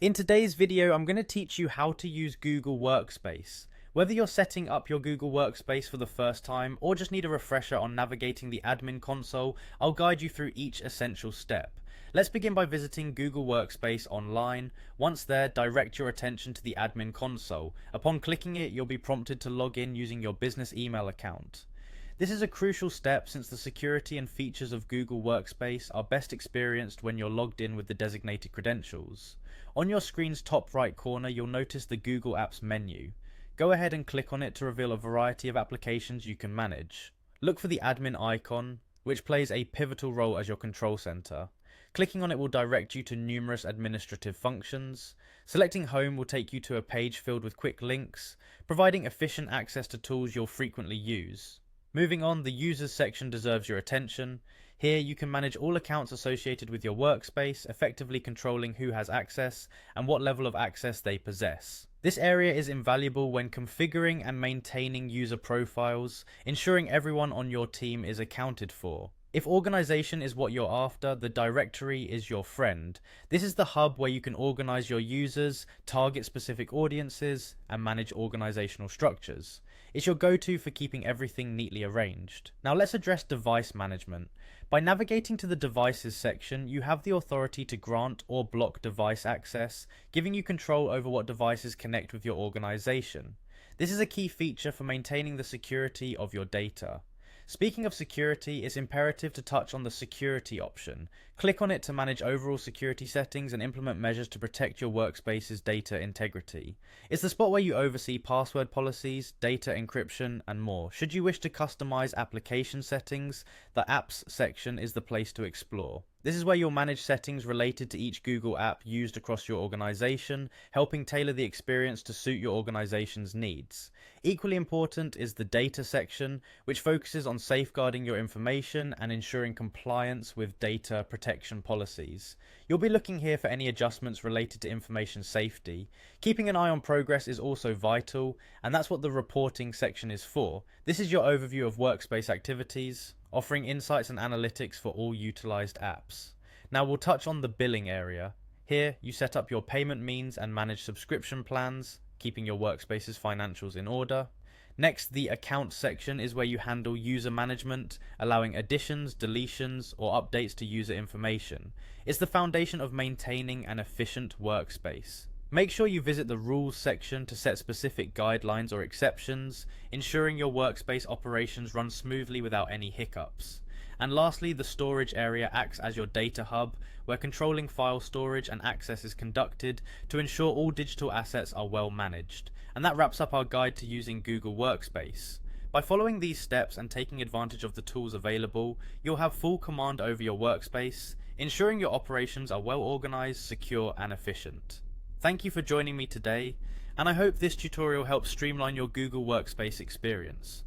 In today's video, I'm going to teach you how to use Google Workspace. Whether you're setting up your Google Workspace for the first time or just need a refresher on navigating the admin console, I'll guide you through each essential step. Let's begin by visiting Google Workspace online. Once there, direct your attention to the admin console. Upon clicking it, you'll be prompted to log in using your business email account. This is a crucial step since the security and features of Google Workspace are best experienced when you're logged in with the designated credentials. On your screen's top right corner, you'll notice the Google Apps menu. Go ahead and click on it to reveal a variety of applications you can manage. Look for the admin icon, which plays a pivotal role as your control center. Clicking on it will direct you to numerous administrative functions. Selecting Home will take you to a page filled with quick links, providing efficient access to tools you'll frequently use. Moving on, the Users section deserves your attention. Here you can manage all accounts associated with your workspace, effectively controlling who has access and what level of access they possess. This area is invaluable when configuring and maintaining user profiles, ensuring everyone on your team is accounted for. If organization is what you're after, the directory is your friend. This is the hub where you can organize your users, target specific audiences, and manage organizational structures. It's your go-to for keeping everything neatly arranged. Now let's address device management. By navigating to the Devices section, you have the authority to grant or block device access, giving you control over what devices connect with your organization. This is a key feature for maintaining the security of your data. Speaking of security, it's imperative to touch on the Security option. Click on it to manage overall security settings and implement measures to protect your workspace's data integrity. It's the spot where you oversee password policies, data encryption, and more. Should you wish to customize application settings, the Apps section is the place to explore. This is where you'll manage settings related to each Google app used across your organization, helping tailor the experience to suit your organization's needs. Equally important is the Data section, which focuses on safeguarding your information and ensuring compliance with data protection policies. You'll be looking here for any adjustments related to information safety. Keeping an eye on progress is also vital, and that's what the Reporting section is for. This is your overview of workspace activities, offering insights and analytics for all utilized apps. Now we'll touch on the Billing area. Here, you set up your payment means and manage subscription plans, keeping your workspace's financials in order. Next, the Accounts section is where you handle user management, allowing additions, deletions, or updates to user information. It's the foundation of maintaining an efficient workspace. Make sure you visit the Rules section to set specific guidelines or exceptions, ensuring your workspace operations run smoothly without any hiccups. And lastly, the Storage area acts as your data hub, where controlling file storage and access is conducted to ensure all digital assets are well managed. And that wraps up our guide to using Google Workspace. By following these steps and taking advantage of the tools available, you'll have full command over your workspace, ensuring your operations are well organized, secure, and efficient. Thank you for joining me today, and I hope this tutorial helps streamline your Google Workspace experience.